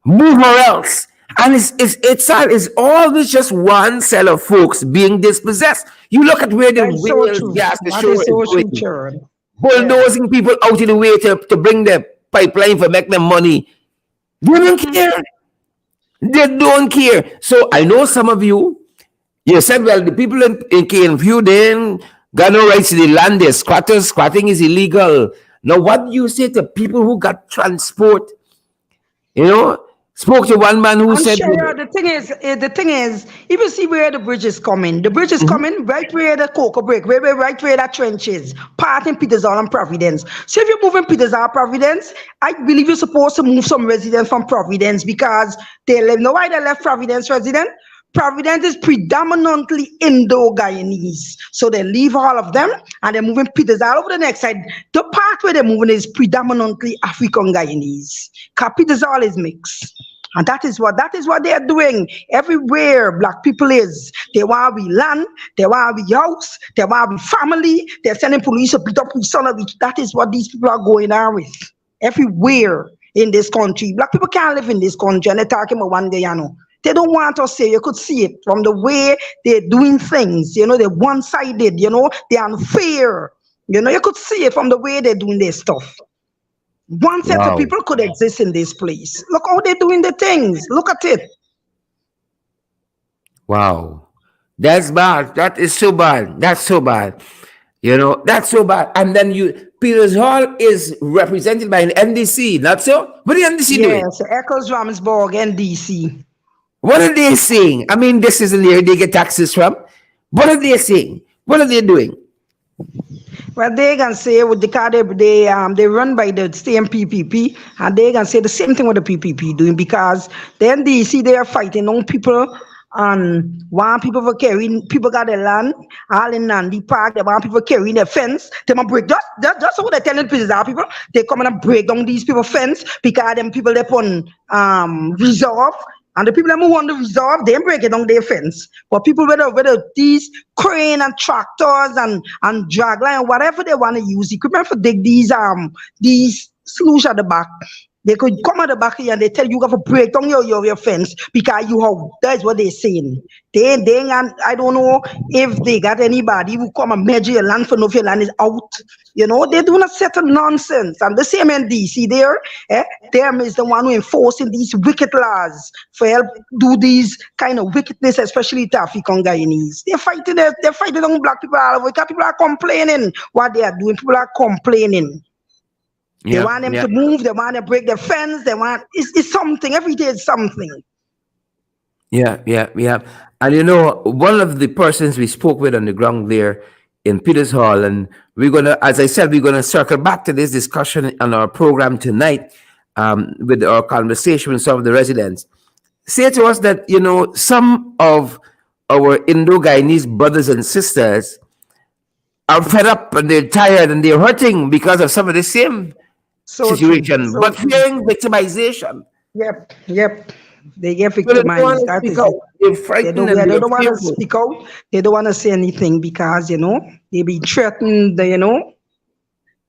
Speaker 1: Move or else. And it's always just one set of folks being dispossessed. You look at where the rails, gas, the show is going. Bulldozing people out of the way to bring the pipeline for make them money. They don't care. They don't care. So I know some of you said, well, the people in KNView, they ain't got no rights to the land. They're squatters. Squatting is illegal. Now, what do you say to people who got transport? You know, spoke to one man who said,
Speaker 6: sure, the thing is, if you see where the bridge is coming, coming right where the cocoa break, right where that trench is, part in Peters Hall and Providence. So if you're moving Peters Hall, Providence, I believe you're supposed to move some residents from Providence because they live. Know why they left Providence resident? Providence is predominantly Indo-Guyanese. So they leave all of them and they're moving Peters Hall over the next side. The part where they're moving is predominantly African Guyanese. Because Peters Hall is mixed. And that is what they're doing everywhere black people is. They want to be land, they want to be house, they want to be family. They're sending police to beat up each son of each. That is what these people are going on with. Everywhere in this country. Black people can't live in this country and they're talking about one Guyana. They don't want us here. You could see it from the way they're doing things. You know, they're one-sided. You know, they're unfair. You know, you could see it from the way they're doing their stuff. One set of people could exist in this place. Look how they're doing the things. Look at it.
Speaker 1: Wow. That's bad. That is so bad. That's so bad. You know, that's so bad. And then Peters Hall is represented by an NDC, not so? What are the NDC doing?
Speaker 6: Yes, Eccles Ramsburg, NDC.
Speaker 1: What are they saying? I mean, this isn't where they get taxes from. What are they saying? What are they doing?
Speaker 6: Well, they can say with the card they run by the same PPP, and they can say the same thing with the PPP doing because the NDC they are fighting on people and want people for carrying people got their land all in Nandi Park. They want people carrying their fence. They want break just what they're telling people. They come and break down these people fence because them people they on reserve. And the people that move on the reserve, they break it down their fence. But people with these crane and tractors and drag line, whatever they want to use, equipment for dig these sluice at the back. They could come at the back here and they tell you have to break down your fence because you have. That's what they're saying. And I don't know if they got anybody who come and measure your land for no, if your land is out. You know, they do not settle nonsense. And the same NDC there, them is the one who enforcing these wicked laws for help do these kind of wickedness, especially to African Guyanese. They're fighting on black people all over because people are complaining what they are doing. People are complaining. They want them to move. They want to break the fence. They want it's something. Every day is something.
Speaker 1: Yeah. And you know, one of the persons we spoke with on the ground there in Peters Hall, and we're gonna, as I said, we're gonna circle back to this discussion on our program tonight, with our conversation with some of the residents. Say to us that, you know, some of our Indo-Guyanese brothers and sisters are fed up and they're tired and they're hurting because of some of the same situation, but fearing victimization.
Speaker 6: Yep. They get
Speaker 1: So they don't
Speaker 6: victimized.
Speaker 1: want to speak out. They're frightened.
Speaker 6: They don't want to speak out. They don't want to say anything because, you know, they be threatened, you know.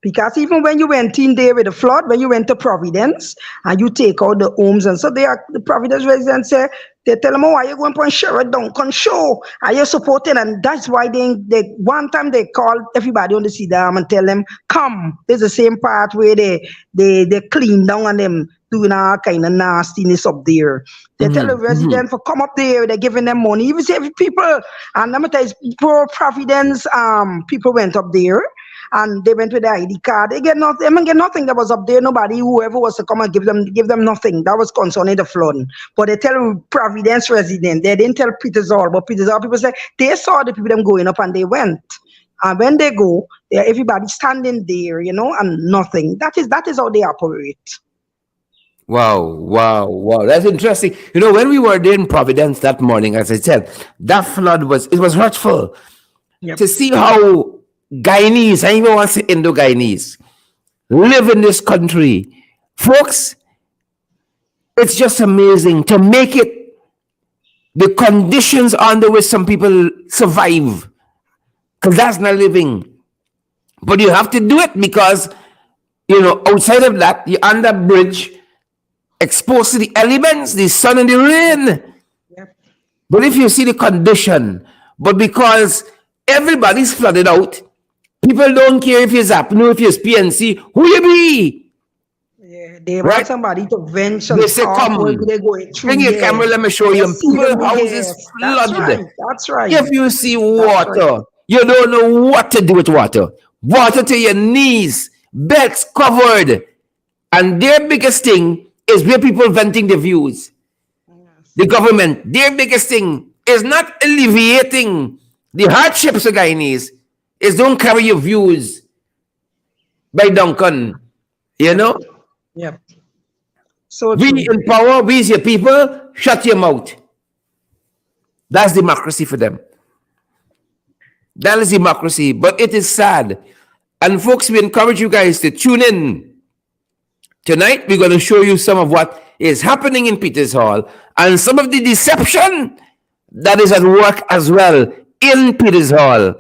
Speaker 6: Because even when you went in there with the flood, when you went to Providence and you take out the homes, and so the Providence residents say, they tell them, oh, are you going to share it down? Can show, are you supporting? And that's why they one time they called everybody on the sea dam and tell them, come. There's the same part where they clean down on them, doing all kind of nastiness up there. They tell the residents for come up there, they're giving them money. Even say people, and let me tell you, poor Providence people went up there. And they went with the ID card. They get nothing. That was up there. Nobody, whoever was to come and give them nothing. That was concerning the flooding. But they tell Providence resident. They didn't tell Peters Hall. But Peters Hall people say they saw the people them going up and they went. And when they go, everybody standing there, you know, and nothing. That is how they operate.
Speaker 1: Wow. That's interesting. You know, when we were there in Providence that morning, as I said, that flood was hurtful. To see how Guyanese, I even want to say Indo-Guyanese, live in this country. Folks, it's just amazing to make it the conditions under which some people survive. Because that's not living. But you have to do it because, you know, outside of that, you're under a bridge, exposed to the elements, the sun and the rain. But if you see the condition, but because everybody's flooded out, people don't care if it's APNU, if it's PNC, who you be.
Speaker 6: Yeah, they want somebody to vent.
Speaker 1: They say, come, bring your camera, let me show you. People's houses flooded.
Speaker 6: That's right.
Speaker 1: If you see water, you don't know what to do with water. Water to your knees, beds covered. And their biggest thing is where people venting their views. The government, their biggest thing is not alleviating the hardships of Guyanese. Is don't carry your views by Duncan, you know?
Speaker 6: Yep. So
Speaker 1: we in power, we your people, shut your mouth. That's democracy for them. That is democracy, but it is sad. And folks, we encourage you guys to tune in. Tonight, we're going to show you some of what is happening in Peters Hall and some of the deception that is at work as well in Peters Hall.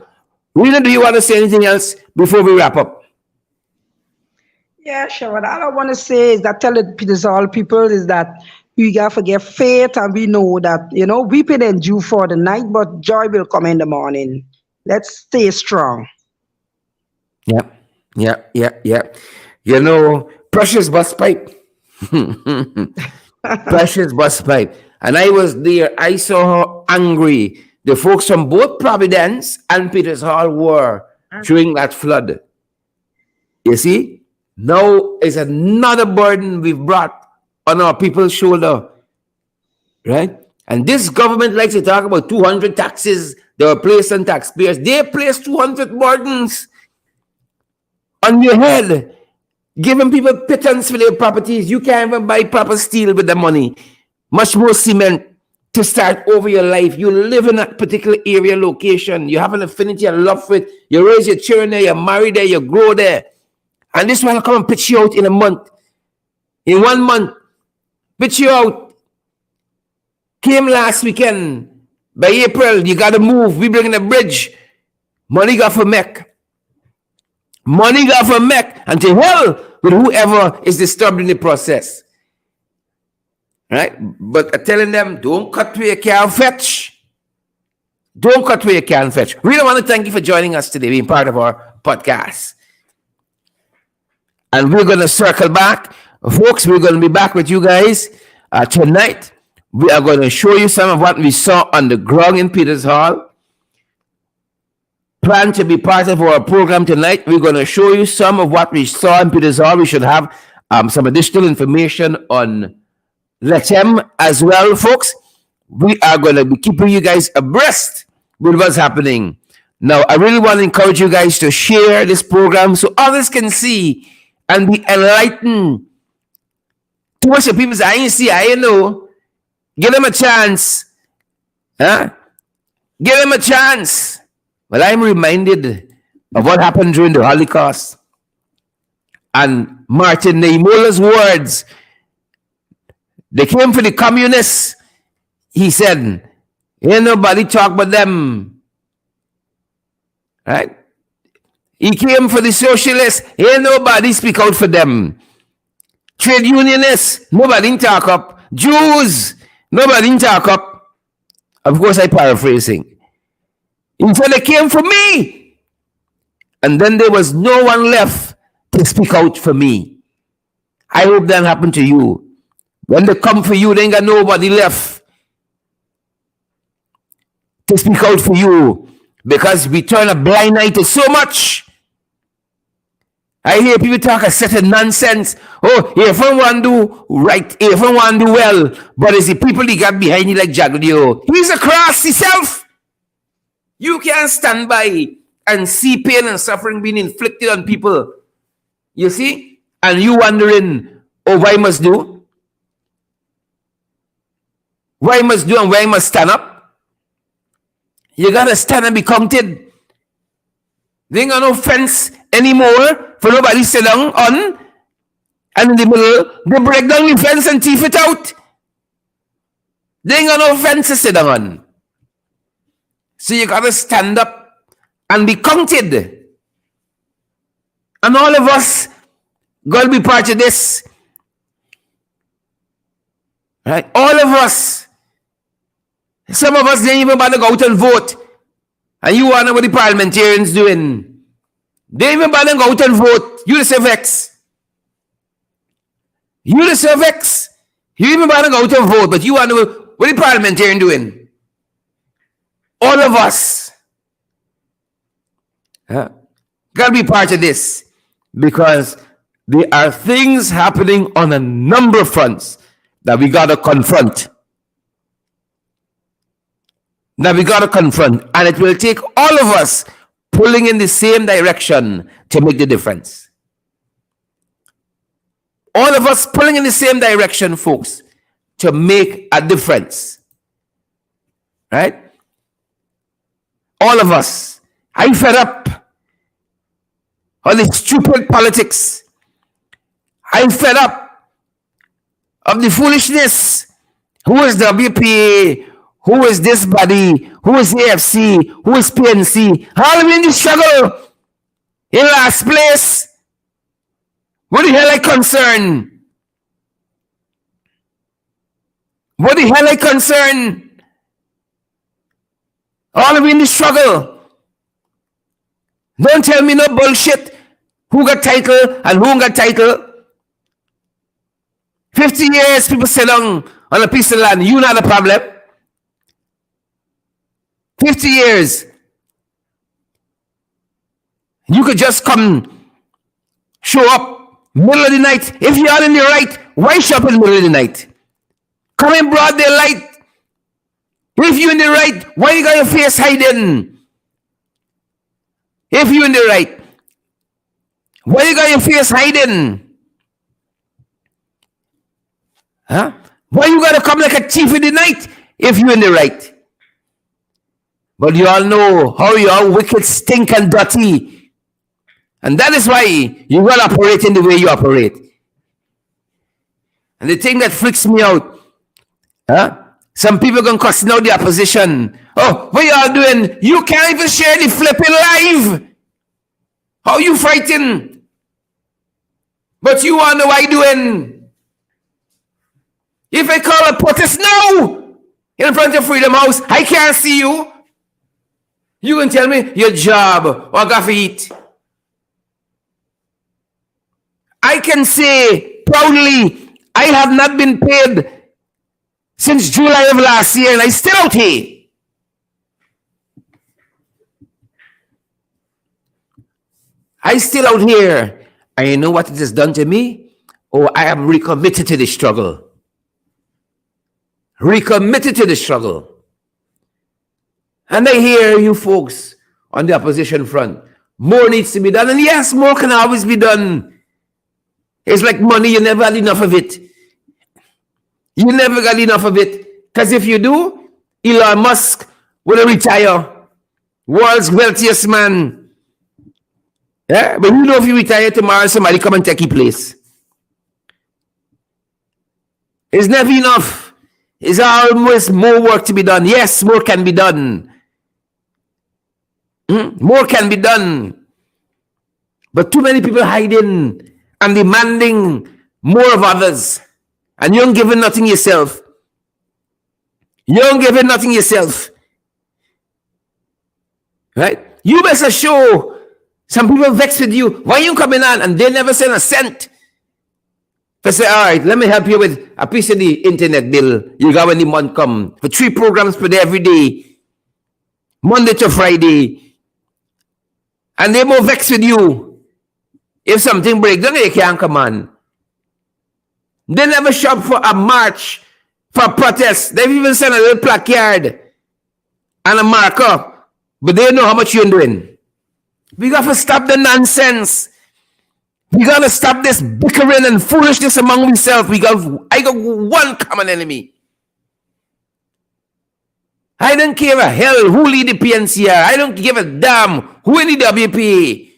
Speaker 1: Rena, do you want to say anything else before we wrap up?
Speaker 6: Yeah, sure. What I want to say is that tell the Peters Hall people is that we got to forget faith, and we know that, you know, weeping endure for the night, but joy will come in the morning. Let's stay strong.
Speaker 1: Yeah. You know, precious bus pipe. Precious bus pipe. And I was there. I saw how angry the folks from both Providence and Peters Hall were during that flood. You see, now is another burden we've brought on our people's shoulder, right? And this government likes to talk about 200 taxes that were placed on taxpayers. They placed 200 burdens on your head, giving people pittance for their properties. You can't even buy proper steel with the money, much more cement. To start over your life, you live in that particular area, location, you have an affinity and love with it, you raise your children there, you're married there, you grow there, and this one will come and pitch you out in a month, in 1 month, pitch you out. Came last weekend, by April, you got to move, we bring in a bridge, money got for mech, and to hell with whoever is disturbed in the process. Right? But telling them, don't cut where you can't fetch. Don't cut where you can't fetch. Really want to thank you for joining us today, being part of our podcast. And we're going to circle back. Folks, we're going to be back with you guys tonight. We are going to show you some of what we saw on the ground in Peters Hall. Plan to be part of our program tonight. We're going to show you some of what we saw in Peters Hall. We should have some additional information on Lethem as well, folks. We are going to be keeping you guys abreast with what's happening. Now, I really want to encourage you guys to share this program so others can see and be enlightened. Too much of people say, I ain't see, I ain't know. Give them a chance. Huh? Give them a chance. Well, I'm reminded of what happened during the Holocaust. And Martin Niemöller's words. They came for the communists. He said, ain't nobody talk but them. Right? He came for the socialists. Ain't nobody speak out for them. Trade unionists, nobody talk up. Jews, nobody talk up. Of course, I'm paraphrasing. Until they came for me. And then there was no one left to speak out for me. I hope that happened to you. When they come for you, they ain't got nobody left to speak out for you. Because we turn a blind eye to so much. I hear people talk a set of nonsense. Oh, if I want to do right, if I want to do well, but it's the people he got behind you like Jagadio. He's a cross himself. You can't stand by and see pain and suffering being inflicted on people. You see? And you wondering, oh, why must do? Why must do and why must stand up? You gotta stand and be counted. There ain't got no fence anymore for nobody sit down on. And in the middle, they break down the fence and teeth it out. There ain't got no fence to sit down on. So you gotta stand up and be counted. And all of us gotta be part of this. Right? All of us. Some of us didn't even bother go out and vote. And you wonder what the parliamentarians doing. They didn't even bother go out and vote. You the civics. You the civics. You even bother go out and vote, but you wonder what the parliamentarian doing. All of us. Gotta be part of this. Because there are things happening on a number of fronts that we gotta confront. And it will take all of us pulling in the same direction to make the difference. All of us pulling in the same direction, folks, to make a difference. Right? All of us. I'm fed up of the stupid politics. I'm fed up of the foolishness. Who is WPA? Who is this body? Who is AFC? Who is PNC? All of in the struggle. In last place. What the hell I concern? What the hell I concern? All of in the struggle. Don't tell me no bullshit. Who got title and who got title? 50 years people sit down on a piece of land. You not a problem. 50 years. You could just come, show up, middle of the night. If you are in the right, why show up in the middle of the night? Come in broad daylight. If you in the right, why you got your face hiding? If you in the right, why you got your face hiding? Huh? Why you gotta come like a thief in the night if you in the right? But you all know how you are wicked, stink, and dirty. And that is why you will operate in the way you operate. And the thing that freaks me out, some people can cuss out the opposition. Oh, what you all doing? You can't even share the flipping live. How you fighting? But you want to know what I'm doing? If I call a protest now in front of Freedom House, I can't see you. You can tell me your job or got to eat. I can say proudly, I have not been paid since July of last year, and I still out here. I still out here. And you know what it has done to me? Oh, I am recommitted to the struggle. Recommitted to the struggle. And I hear you folks on the opposition front. More needs to be done. And yes, more can always be done. It's like money, you never had enough of it. You never got enough of it. Because if you do, Elon Musk will retire. World's wealthiest man. Yeah, but you know if you retire tomorrow, somebody come and take your place. It's never enough. It's always more work to be done. Yes, more can be done. More can be done. But too many people hiding and demanding more of others. And you don't give nothing yourself. You don't give nothing yourself. Right? You better show. Some people vex with you. Why you coming on? And they never send a cent. They say, all right, let me help you with a piece of the internet bill. You got when the month come. For 3 programs per day every day. Monday to Friday. And they more vex with you. If something breaks down, they can't come on. They never shop for a march, for a protest. They've even sent a little placard and a marker. But they know how much you're doing. We got to stop the nonsense. We got to stop this bickering and foolishness among ourselves. I got one common enemy. I don't care a hell who lead the PNCR. I don't give a damn who in the WP.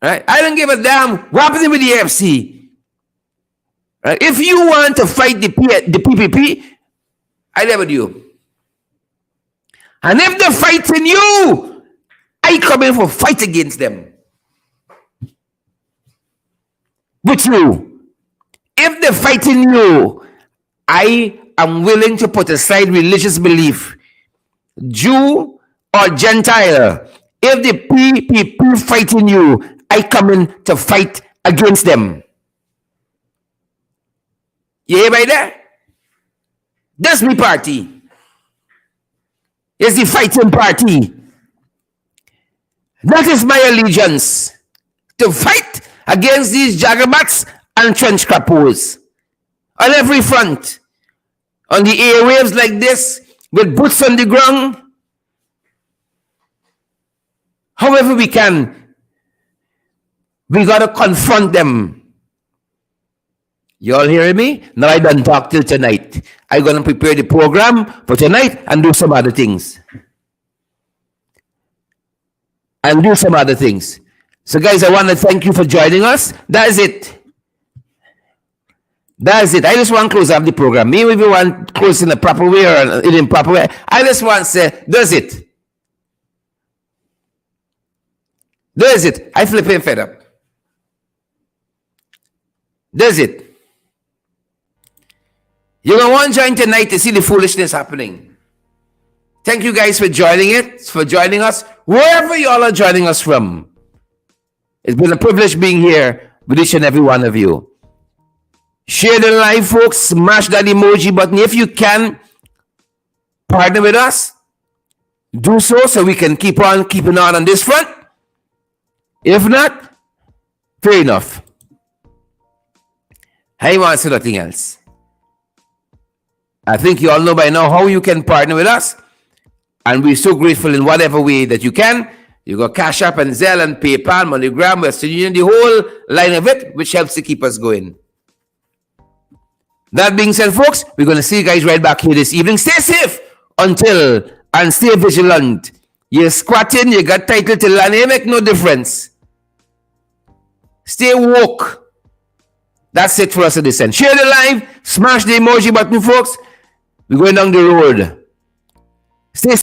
Speaker 1: Right? I don't give a damn what happened with the AFC. Right? If you want to fight the PPP, I never do. And if they're fighting you, I come in for fight against them. With you. If they're fighting you, I am willing to put aside religious belief. Jew or Gentile. If the PPP fighting you, I come in to fight against them. You hear by that? That's my party. It's the fighting party. That is my allegiance. To fight against these jagabats and trench crappos. On every front. On the airwaves like this, with boots on the ground. However we can. We got to confront them. You all hearing me? Now I done talk till tonight. I'm going to prepare the program for tonight and do some other things. So guys, I want to thank you for joining us. That is it. I just want to close up the program. Maybe if you want to close in a proper way or in an improper way, I just want to say, that's it. I flip and fed up. That's it. You're going to want to join tonight to see the foolishness happening. Thank you guys for joining us, wherever you all are joining us from. It's been a privilege being here with each and every one of you. Share the live, folks. Smash that emoji button. If you can, partner with us. Do so we can keep on keeping on this front. If not, fair enough. I want to say nothing else. I think you all know by now how you can partner with us. And we're so grateful in whatever way that you can. You got Cash App and Zelle and PayPal, MoneyGram, Western Union, the whole line of it, which helps to keep us going. That being said, folks, we're going to see you guys right back here this evening. Stay safe and stay vigilant. You're squatting, you got title to land, it make no difference. Stay woke. That's it for us at this end. Share the live, smash the emoji button, folks. We're going down the road. Stay